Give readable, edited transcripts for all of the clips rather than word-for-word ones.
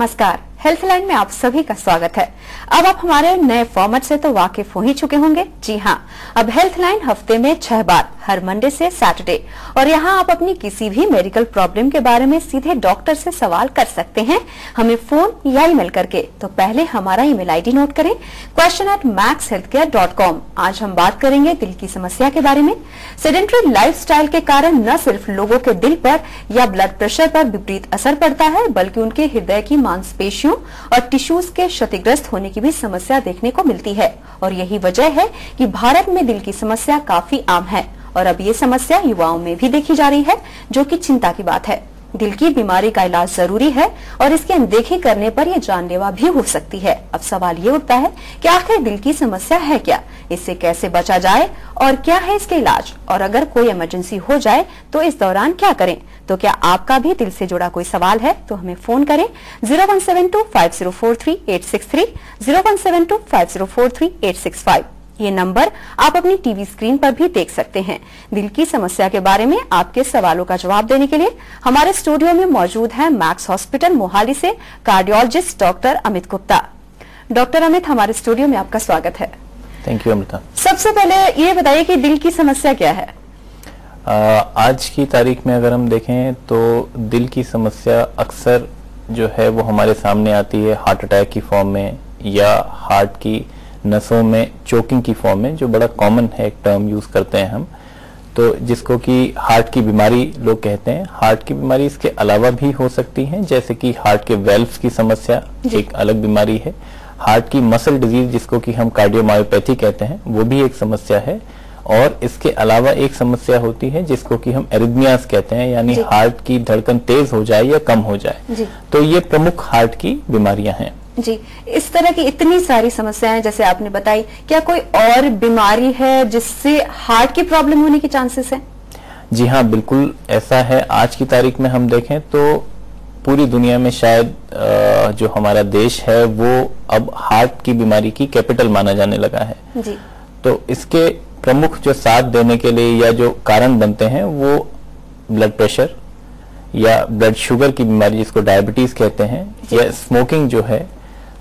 नमस्कार, हेल्थलाइन में आप सभी का स्वागत है। अब आप हमारे नए फॉर्मेट से तो वाकिफ हो ही चुके होंगे। जी हाँ, अब हेल्थलाइन हफ्ते में 6 बार, हर मंडे से सैटरडे, और यहाँ आप अपनी किसी भी मेडिकल प्रॉब्लम के बारे में सीधे डॉक्टर से सवाल कर सकते हैं, हमें फोन या ईमेल करके। तो पहले हमारा ईमेल आईडी नोट करें, question@maxhealthcare.com। आज हम बात करेंगे दिल की समस्या के बारे में। सेडेंटरी लाइफस्टाइल के कारण न सिर्फ लोगों के दिल पर या ब्लड प्रेशर पर विपरीत असर पड़ता है, बल्कि उनके हृदय की मांसपेशियों और टिश्यूज के क्षतिग्रस्त होने की भी समस्या देखने को मिलती है। और यही वजह है कि भारत में दिल की समस्या काफी आम है और अब ये समस्या युवाओं में भी देखी जा रही है, जो कि चिंता की बात है। दिल की बीमारी का इलाज जरूरी है और इसकी अनदेखी करने पर यह जानलेवा भी हो सकती है। अब सवाल ये उठता है कि आखिर दिल की समस्या है क्या, इससे कैसे बचा जाए और क्या है इसके इलाज, और अगर कोई इमरजेंसी हो जाए तो इस दौरान क्या करें। तो क्या आपका भी दिल से जुड़ा कोई सवाल है तो हमें फोन करें 01725043-863, 01725043-865। ये नंबर आप अपनी टीवी स्क्रीन पर भी देख सकते हैं। दिल की समस्या के बारे में आपके सवालों का जवाब देने के लिए हमारे स्टूडियो में मौजूद हैं मैक्स हॉस्पिटल मोहाली से cardiologist doctor Amit Gupta. Doctor Amit, हमारे स्टूडियो में आपका स्वागत है। Thank you Amrita. सबसे पहले ये बताइए कि दिल की समस्या क्या है। आज की तारीख में अगर हम देखें तो दिल की समस्या अक्सर जो है वो हमारे सामने आती है हार्ट अटैक की फॉर्म में या हार्ट की नसों में चोकिंग की फॉर्म में, जो बड़ा कॉमन है, एक टर्म यूज करते हैं हम, तो जिसको कि हार्ट की बीमारी लोग कहते हैं। हार्ट की बीमारी इसके अलावा भी हो सकती है, जैसे कि हार्ट के वेल्व्स की समस्या एक अलग बीमारी है। हार्ट की मसल डिजीज जिसको कि हम कार्डियोमायोपैथी कहते हैं, वो भी एक समस्या है। और इसके अलावा एक समस्या होती है जिसको कि हम एरिथमियास कहते हैं, यानी हार्ट की धड़कन तेज हो जाए या कम हो जाए। तो ये प्रमुख हार्ट की बीमारियां हैं। जी, इस तरह की इतनी सारी समस्याएं जैसे आपने बताई, क्या कोई और बीमारी है जिससे हार्ट की प्रॉब्लम होने की चांसेस हैं? जी हाँ, बिल्कुल ऐसा है। आज की तारीख में हम देखें तो पूरी दुनिया में शायद जो हमारा देश है वो अब हार्ट की बीमारी की कैपिटल माना जाने लगा है। जी। तो इसके प्रमुख जो साथ देने के लिए या जो कारण बनते हैं वो ब्लड प्रेशर या ब्लड शुगर की बीमारी जिसको डायबिटीज कहते हैं, या स्मोकिंग जो है,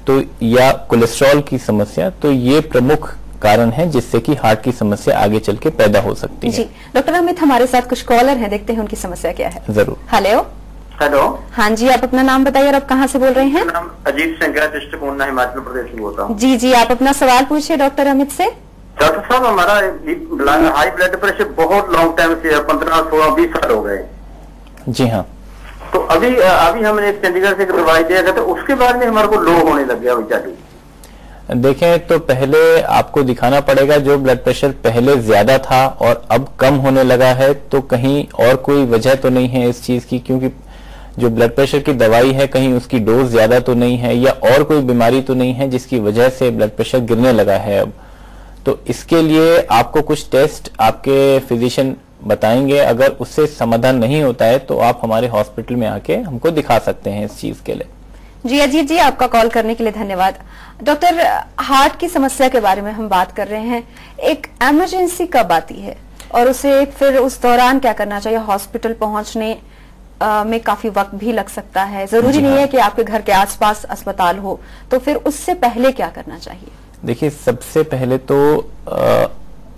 तो या कोलेस्ट्रॉल की समस्या, तो ये प्रमुख कारण है जिससे कि हार्ट की समस्या आगे चल के पैदा हो सकती है। जी डॉक्टर अमित, हमारे साथ कुछ कॉलर हैं, देखते हैं उनकी समस्या क्या है। जरूर। हेलो। हेलो। हाँ जी, आप अपना नाम बताइए और आप कहाँ से बोल रहे हैं? नाम अजीत सिंह, डिस्ट्रिक्ट ऊना, हिमाचल प्रदेश में होता हूँ। जी जी, आप अपना सवाल पूछिए डॉक्टर अमित से। डॉक्टर साहब, हमारा हाई ब्लड प्रेशर बहुत लॉन्ग टाइम से है, 15, 16, 20 साल हो गए। जी हाँ। तो अभी हमने एक चंडीगढ़ से दवाई दिया था, तो उसके बाद में हमारे को लो होने लग गया। चालू देखें तो पहले आपको दिखाना पड़ेगा जो ब्लड प्रेशर पहले ज्यादा था और अब कम होने लगा है, तो कहीं और कोई वजह तो नहीं है इस चीज की, क्योंकि जो ब्लड प्रेशर की दवाई है कहीं उसकी डोज ज्यादा तो नहीं है या और कोई बीमारी तो नहीं है जिसकी वजह से ब्लड प्रेशर गिरने लगा है अब। तो इसके लिए आपको कुछ टेस्ट आपके फिजिशियन बताएंगे। अगर उससे समाधान नहीं होता है तो आप हमारे हॉस्पिटल में आके हमको दिखा सकते हैं इस चीज के लिए। जी अजीत जी, आपका कॉल करने के लिए धन्यवाद। डॉक्टर, हार्ट की समस्या के बारे में हम बात कर रहे हैं। एक इमरजेंसी कब आती है और उसे फिर उस दौरान क्या करना चाहिए? हॉस्पिटल पहुंचने में काफी वक्त भी लग सकता है, जरूरी नहीं है कि आपके घर के आसपास अस्पताल हो, तो फिर उससे पहले क्या करना चाहिए? देखिए, सबसे पहले तो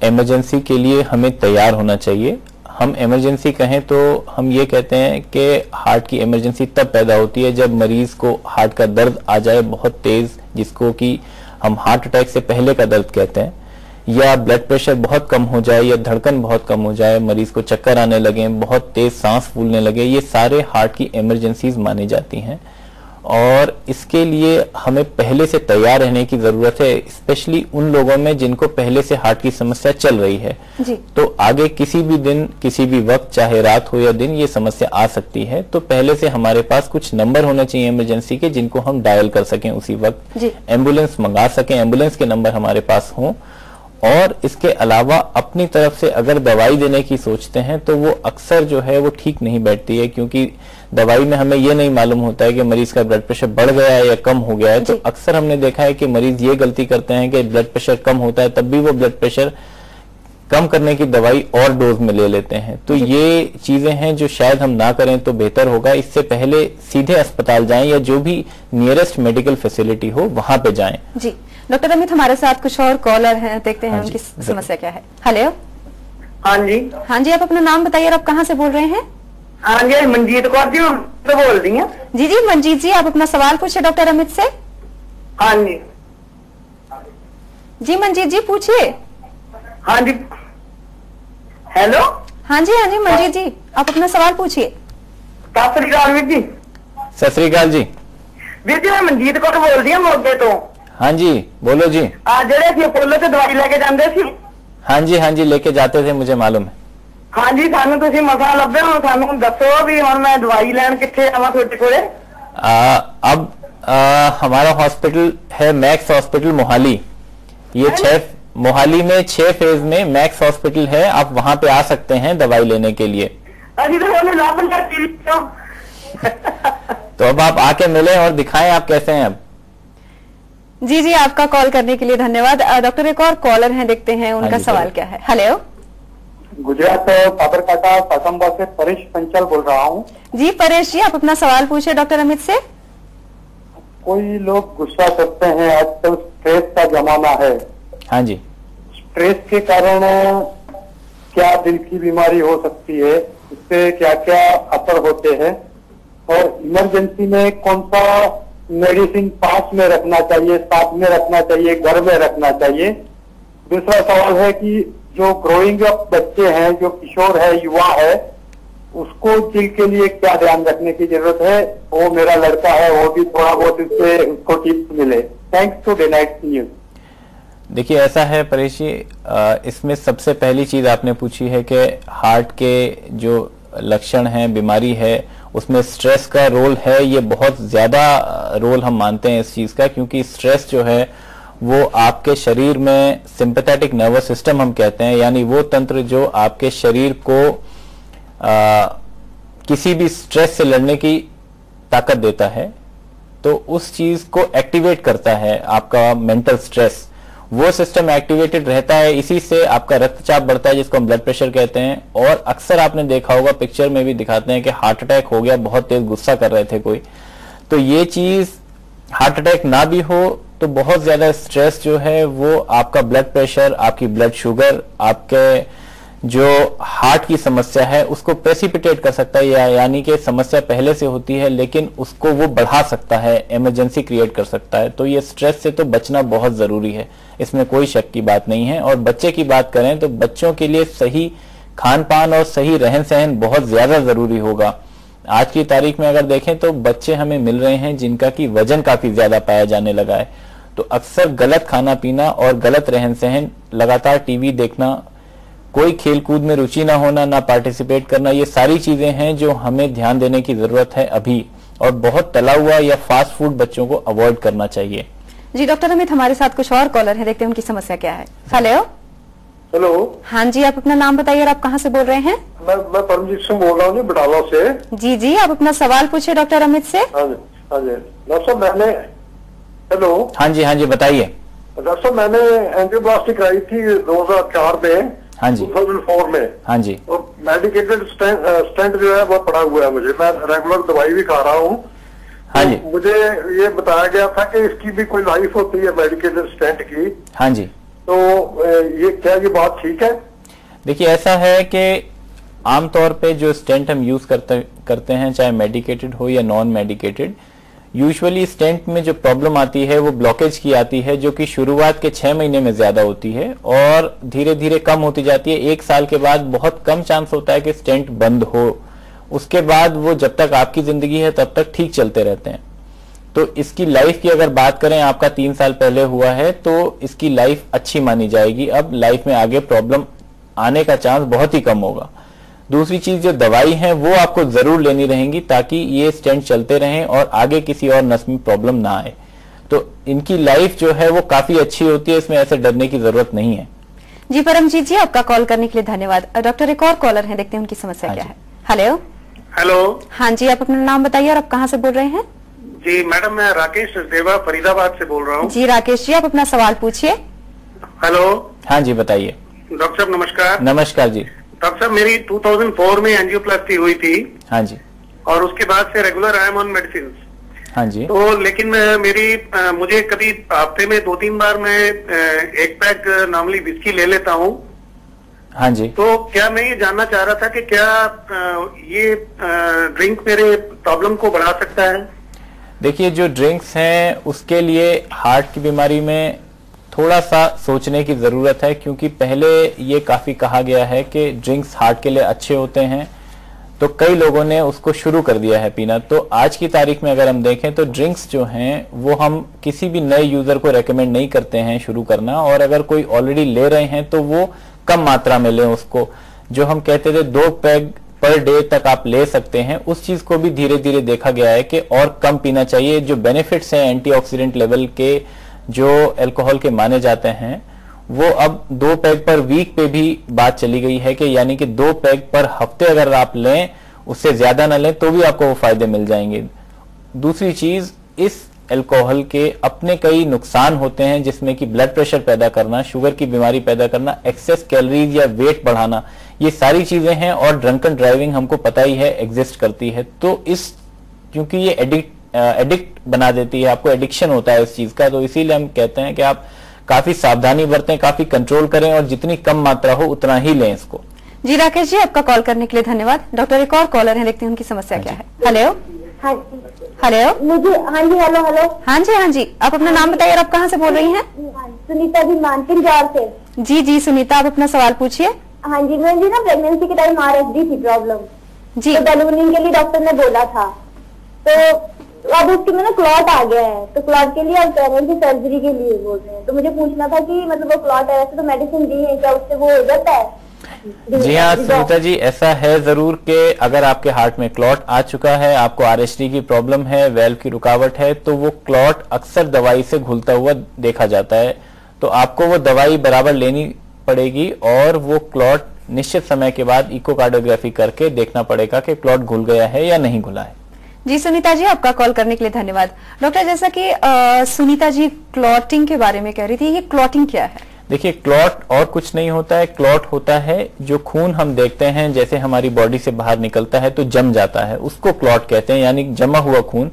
इमरजेंसी के लिए हमें तैयार होना चाहिए। हम इमरजेंसी कहें तो हम ये कहते हैं कि हार्ट की इमरजेंसी तब पैदा होती है जब मरीज को हार्ट का दर्द आ जाए बहुत तेज, जिसको कि हम हार्ट अटैक से पहले का दर्द कहते हैं, या ब्लड प्रेशर बहुत कम हो जाए या धड़कन बहुत कम हो जाए, मरीज को चक्कर आने लगे, बहुत तेज सांस फूलने लगे। ये सारे हार्ट की इमरजेंसीज मानी जाती हैं और इसके लिए हमें पहले से तैयार रहने की जरूरत है, स्पेशली उन लोगों में जिनको पहले से हार्ट की समस्या चल रही है। जी। तो आगे किसी भी दिन, किसी भी वक्त, चाहे रात हो या दिन, ये समस्या आ सकती है। तो पहले से हमारे पास कुछ नंबर होने चाहिए इमरजेंसी के, जिनको हम डायल कर सकें उसी वक्त, एम्बुलेंस मंगा सकें, एम्बुलेंस के नंबर हमारे पास हों। और इसके अलावा अपनी तरफ से अगर दवाई देने की सोचते हैं तो वो अक्सर जो है वो ठीक नहीं बैठती है, क्योंकि दवाई में हमें ये नहीं मालूम होता है कि मरीज का ब्लड प्रेशर बढ़ गया है या कम हो गया है। तो अक्सर हमने देखा है कि मरीज ये गलती करते हैं कि ब्लड प्रेशर कम होता है तब भी वो ब्लड प्रेशर कम करने की दवाई और डोज में ले लेते हैं। तो ये चीजें हैं जो शायद हम ना करें तो बेहतर होगा। इससे पहले सीधे अस्पताल जाएं या जो भी नियरेस्ट मेडिकल फैसिलिटी हो वहां पे जाएं। जी डॉक्टर अमित, हमारे साथ कुछ और कॉलर हैं, देखते हैं उनकी समस्या क्या है। हेलो। हाँ जी। हाँ जी, आप अपना नाम बताइए और आप कहाँ से बोल रहे हैं? हाँ जी, मंजीत कौर जी तो बोल रही हैं। जी मंजीत जी, आप अपना सवाल पूछिए डॉक्टर अमित से। हाँ जी। जी मंजीत जी पूछिए। हाँ जी। हेलो। हाँ जी मंजीत जी, आप अपना सवाल पूछिए। सत श्री अकाल वीर जी। सत श्री अकाल जी। वीर जी मैं मंजीत कौर बोल रही हूँ मोगे तो। हाँ जी बोलो जी। ਜਿਹੜੇ ਅਸੀਂ ਅਪੋਲੋ ਤੇ ਦਵਾਈ ਲੈ ਕੇ ਜਾਂਦੇ ਸੀ। हाँ जी लेके जाते थे, मुझे मालूम है। हाँ जी, ਸਾਨੂੰ ਤੁਸੀਂ ਮਸਾ ਲੱਭੇ ਹੋ, ਸਾਨੂੰ ਦੱਸੋ ਵੀ ਹੁਣ ਮੈਂ ਦਵਾਈ ਲੈਣ ਕਿੱਥੇ ਆਵਾਂ ਤੁਹਾਡੇ ਕੋਲੇ। अब हमारा हॉस्पिटल है मैक्स हॉस्पिटल मोहाली। ये मोहाली में 6 फेज में मैक्स हॉस्पिटल है, आप वहां पे आ सकते हैं दवाई लेने के लिए। अभी तो हमने लाभ तो अब आप आके मिले और दिखाएं आप कैसे हैं अब। जी आपका कॉल करने के लिए धन्यवाद। डॉक्टर एक और कॉलर हैं, देखते हैं उनका सवाल क्या है। हेलो। गुजरात साबरकांठा सासंबा से परेश पंचाल बोल रहा हूँ। जी परेश जी, आप अपना सवाल पूछे डॉक्टर अमित से। कोई लोग गुस्सा करते हैं, आजकल स्ट्रेस का जमाना है। हाँ जी। स्ट्रेस के कारण क्या दिल की बीमारी हो सकती है, इससे क्या क्या असर होते हैं, और इमरजेंसी में कौन सा मेडिसिन पास में रखना चाहिए, साथ में रखना चाहिए, घर में रखना चाहिए। दूसरा सवाल है कि जो ग्रोइंग अप बच्चे हैं, जो किशोर है, युवा है, उसको दिल के लिए क्या ध्यान रखने की जरूरत है। वो मेरा लड़का है, वो भी थोड़ा बहुत इससे उसको टिप्स मिले। Thanks to day night news. देखिए ऐसा है परेश जी, इसमें सबसे पहली चीज आपने पूछी है कि हार्ट के जो लक्षण हैं, बीमारी है, उसमें स्ट्रेस का रोल है। ये बहुत ज्यादा रोल हम मानते हैं इस चीज का, क्योंकि स्ट्रेस जो है वो आपके शरीर में सिंपैथेटिक नर्वस सिस्टम हम कहते हैं, यानी वो तंत्र जो आपके शरीर को किसी भी स्ट्रेस से लड़ने की ताकत देता है, तो उस चीज को एक्टिवेट करता है। आपका मेंटल स्ट्रेस, वो सिस्टम एक्टिवेटेड रहता है, इसी से आपका रक्तचाप बढ़ता है, जिसको हम ब्लड प्रेशर कहते हैं। और अक्सर आपने देखा होगा, पिक्चर में भी दिखाते हैं कि हार्ट अटैक हो गया, बहुत तेज गुस्सा कर रहे थे कोई। तो ये चीज हार्ट अटैक ना भी हो तो बहुत ज्यादा स्ट्रेस जो है वो आपका ब्लड प्रेशर, आपकी ब्लड शुगर, आपके जो हार्ट की समस्या है उसको प्रेसिपिटेट कर सकता है, यानी कि समस्या पहले से होती है लेकिन उसको वो बढ़ा सकता है, इमरजेंसी क्रिएट कर सकता है। तो ये स्ट्रेस से तो बचना बहुत जरूरी है, इसमें कोई शक की बात नहीं है। और बच्चे की बात करें तो बच्चों के लिए सही खान पान और सही रहन सहन बहुत ज्यादा जरूरी होगा। आज की तारीख में अगर देखें तो बच्चे हमें मिल रहे हैं जिनका की वजन काफी ज्यादा पाया जाने लगा है। तो अक्सर गलत खाना पीना और गलत रहन सहन, लगातार टीवी देखना, कोई खेलकूद में रुचि ना होना, ना पार्टिसिपेट करना, ये सारी चीजें हैं जो हमें ध्यान देने की जरूरत है अभी। और बहुत तला हुआ या फास्ट फूड बच्चों को अवॉइड करना चाहिए। जी डॉक्टर अमित, हमारे साथ कुछ और कॉलर हैं, देखते हैं उनकी समस्या क्या है। हेलो। हेलो। हाँ जी, आप अपना नाम बताइए और आप कहाँ से बोल रहे हैं? मैं परमजीत सिंह बोल रहा हूँ जी, बटाला से। जी आप अपना सवाल पूछिए डॉक्टर अमित से। हाँ जी डॉक्टर साहब, मैंने हेलो। हाँ जी बताइए। डॉक्टर साहब, मैंने एंजियोप्लास्टी कराई थी 2004 में। हाँ जी। 2004 में। हाँ जी। और मेडिकेटेड स्टेंट जो है वो पड़ा हुआ है मुझे, मैं रेगुलर दवाई भी खा रहा हूँ। हाँ जी। तो मुझे ये बताया गया था कि इसकी भी कोई लाइफ होती है मेडिकेटेड स्टेंट की। हाँ जी। तो ये क्या ये बात ठीक है? देखिए ऐसा है कि आमतौर पे जो स्टेंट हम यूज करते हैं, चाहे मेडिकेटेड हो या नॉन मेडिकेटेड, यूजुअली स्टेंट में जो प्रॉब्लम आती है वो ब्लॉकेज की आती है, जो कि शुरुआत के 6 महीने में ज्यादा होती है और धीरे धीरे कम होती जाती है। 1 साल के बाद बहुत कम चांस होता है कि स्टेंट बंद हो, उसके बाद वो जब तक आपकी जिंदगी है तब तक ठीक चलते रहते हैं। तो इसकी लाइफ की अगर बात करें, आपका 3 साल पहले हुआ है तो इसकी लाइफ अच्छी मानी जाएगी। अब लाइफ में आगे प्रॉब्लम आने का चांस बहुत ही कम होगा। दूसरी चीज, जो दवाई है वो आपको जरूर लेनी रहेंगी ताकि ये स्टेंट चलते रहें और आगे किसी और नस में प्रॉब्लम ना आए। तो इनकी लाइफ जो है वो काफी अच्छी होती है, इसमें ऐसे डरने की जरूरत नहीं है। जी परमजीत जी, आपका कॉल करने के लिए धन्यवाद। डॉक्टर एक और कॉलर है, देखते हैं उनकी समस्या क्या है। हेलो। हेलो। हाँ जी, आप अपना नाम बताइए और आप कहाँ से बोल रहे हैं? जी मैडम, मैं राकेश देवा फरीदाबाद से बोल रहा हूँ। जी राकेश जी, आप अपना सवाल पूछिए। हेलो। हाँ जी बताइए। डॉक्टर साहब नमस्कार। नमस्कार जी। डॉक्टर साहब मेरी 2004 में एंजियोप्लास्टी हुई थी। हाँ जी। और उसके बाद से regular I am on medicine. हाँ जी। तो लेकिन मुझे कभी हफ्ते में 2-3 बार मैं एक पैक नॉर्मली विस्की ले लेता हूँ। हाँ जी। तो क्या मैं ये जानना चाह रहा था कि क्या ये ड्रिंक मेरे प्रॉब्लम को बढ़ा सकता है? देखिए, जो ड्रिंक्स हैं उसके लिए हार्ट की बीमारी में थोड़ा सा सोचने की जरूरत है, क्योंकि पहले ये काफी कहा गया है कि ड्रिंक्स हार्ट के लिए अच्छे होते हैं, तो कई लोगों ने उसको शुरू कर दिया है पीना। तो आज की तारीख में अगर हम देखें तो ड्रिंक्स जो हैं वो हम किसी भी नए यूजर को रेकमेंड नहीं करते हैं शुरू करना, और अगर कोई ऑलरेडी ले रहे हैं तो वो कम मात्रा में लें उसको। जो हम कहते थे 2 पैग पर डे तक आप ले सकते हैं, उस चीज को भी धीरे धीरे देखा गया है कि और कम पीना चाहिए। जो बेनिफिट्स हैं एंटीऑक्सीडेंट लेवल के जो अल्कोहल के माने जाते हैं, वो अब 2 पैग पर वीक पे भी बात चली गई है कि यानी कि 2 पैग पर हफ्ते अगर आप लें, उससे ज्यादा ना लें तो भी आपको वो फायदे मिल जाएंगे। दूसरी चीज, इस अल्कोहल के अपने कई नुकसान होते हैं, जिसमें कि ब्लड प्रेशर पैदा करना, शुगर की बीमारी पैदा करना, एक्सेस कैलोरीज या वेट बढ़ाना, ये सारी चीजें हैं। और ड्रंकन ड्राइविंग हमको पता ही है एग्जिस्ट करती है। तो क्योंकि ये एडिक्ट बना देती है, आपको एडिक्शन होता है इस चीज का, तो इसीलिए हम कहते हैं कि आप काफी सावधानी बरतें, काफी कंट्रोल करें और जितनी कम मात्रा हो उतना ही लें इसको। जी राकेश जी, आपका कॉल करने के लिए धन्यवाद। डॉक्टर, एक और कॉलर है, देखते हैं उनकी समस्या क्या है। हेलो। हाँ हेलो। मुझे हाँ जी, हेलो हेलो। हाँ जी, आप अपना नाम बताइए और आप कहाँ से बोल रही हैं? सुनीता जी, मानसिंह जार से। जी सुनीता, आप अपना सवाल पूछिए। हाँ जी, मुझे ना प्रेगनेंसी के टाइम RSD थी प्रॉब्लम जी। तो बैलूनिंग के लिए डॉक्टर ने बोला था, तो अब उसके में ना क्लॉट आ गया है, तो क्लॉट के लिए अब कह रहे हैं कि सर्जरी के लिए बोल रहे हैं। तो मुझे पूछना था कि मतलब वो क्लॉट है, वैसे तो मेडिसिन दी है, क्या उससे वो हो जाता है? जी हाँ सुनीता जी, ऐसा है जरूर कि अगर आपके हार्ट में क्लॉट आ चुका है, आपको RSD की प्रॉब्लम है, वेल्व की रुकावट है, तो वो क्लॉट अक्सर दवाई से घुलता हुआ देखा जाता है। तो आपको वो दवाई बराबर लेनी पड़ेगी और वो क्लॉट निश्चित समय के बाद इकोकार्डियोग्राफी करके देखना पड़ेगा कि क्लॉट घुल गया है या नहीं घुला है। जी सुनीता जी, आपका कॉल करने के लिए धन्यवाद। डॉक्टर, जैसा कि सुनीता जी क्लॉटिंग के बारे में कह रही थी, ये क्लॉटिंग क्या है? देखिए, क्लॉट और कुछ नहीं होता है। क्लॉट होता है जो खून हम देखते हैं जैसे हमारी बॉडी से बाहर निकलता है तो जम जाता है, उसको क्लॉट कहते हैं, यानी जमा हुआ खून।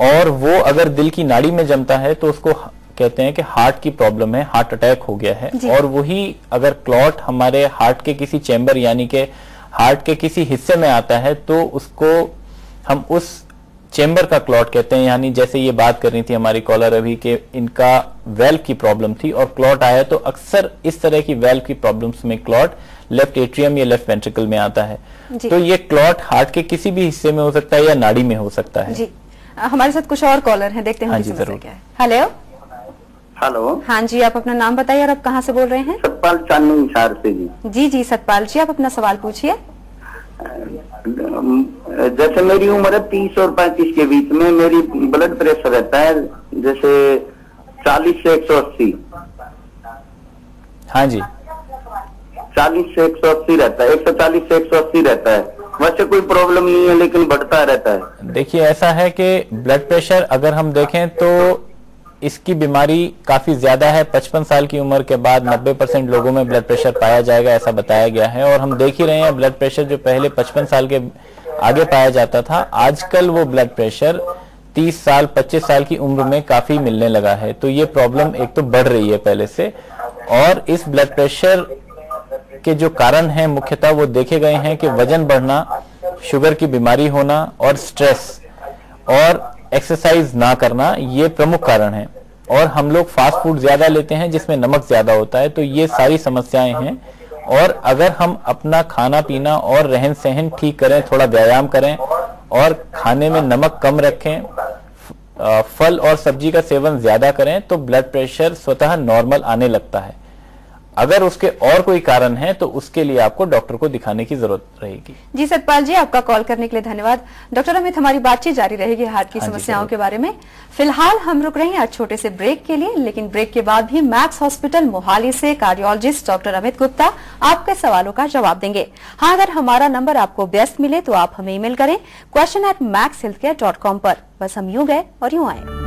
और वो अगर दिल की नाड़ी में जमता है तो उसको कहते हैं कि हार्ट की प्रॉब्लम है, हार्ट अटैक हो गया है। और वही अगर क्लॉट हमारे हार्ट के किसी चैम्बर यानी कि हार्ट के किसी हिस्से में आता है तो उसको हम उस चेम्बर का क्लॉट कहते हैं। यानी जैसे ये बात कर रही थी हमारी कॉलर अभी कि इनका वेल्व की प्रॉब्लम थी और क्लॉट आया, तो अक्सर इस तरह की वेल्व की प्रॉब्लम्स में क्लॉट लेफ्ट एट्रियम या लेफ्ट वेंट्रिकल में आता है। तो ये क्लॉट हार्ट के किसी भी हिस्से में हो सकता है या नाड़ी में हो सकता है। जी, हमारे साथ कुछ और कॉलर हैं, देखते हैं हाँ जी जरूर। हेलो। हेलो। हाँ जी, आप अपना नाम बताइए और आप कहाँ से बोल रहे हैं? सतपाल चांदनी हिसार से जी। जी सतपाल जी, आप अपना सवाल पूछिए। जैसे मेरी उम्र है 30 और 35 के बीच में, मेरी ब्लड प्रेशर रहता है जैसे 40 से 180। हाँ जी, 40 से 180 रहता है, 140 से 180 रहता है। वैसे कोई प्रॉब्लम नहीं है लेकिन बढ़ता रहता है। देखिए, ऐसा है कि ब्लड प्रेशर अगर हम देखें तो इसकी बीमारी काफी ज्यादा है। 55 साल की उम्र के बाद 90% लोगों में ब्लड प्रेशर पाया जाएगा, ऐसा बताया गया है। और हम देख ही रहे हैं ब्लड प्रेशर जो पहले 55 साल के आगे पाया जाता था, आजकल वो ब्लड प्रेशर 30 साल 25 साल की उम्र में काफी मिलने लगा है। तो ये प्रॉब्लम एक तो बढ़ रही है पहले से, और इस ब्लड प्रेशर के जो कारण हैं मुख्यतः वो देखे गए हैं कि वजन बढ़ना, शुगर की बीमारी होना और स्ट्रेस और एक्सरसाइज ना करना, ये प्रमुख कारण हैं। और हम लोग फास्ट फूड ज्यादा लेते हैं जिसमें नमक ज्यादा होता है, तो ये सारी समस्याएं हैं। और अगर हम अपना खाना पीना और रहन सहन ठीक करें, थोड़ा व्यायाम करें और खाने में नमक कम रखें, फल और सब्जी का सेवन ज्यादा करें, तो ब्लड प्रेशर स्वतः नॉर्मल आने लगता है। अगर उसके और कोई कारण है तो उसके लिए आपको डॉक्टर को दिखाने की जरूरत रहेगी। जी सतपाल जी, आपका कॉल करने के लिए धन्यवाद। डॉक्टर अमित, हमारी बातचीत जारी रहेगी हार्ट की समस्याओं के बारे में। फिलहाल हम रुक रहे हैं आज छोटे से ब्रेक के लिए, लेकिन ब्रेक के बाद भी मैक्स हॉस्पिटल मोहाली से कार्डियोलॉजिस्ट डॉक्टर अमित गुप्ता आपके सवालों का जवाब देंगे। हाँ, अगर हमारा नंबर आपको व्यस्त मिले तो आप हमें ईमेल करें question@maxhealthcare.com पर। बस हम यूं गए और यूं आए।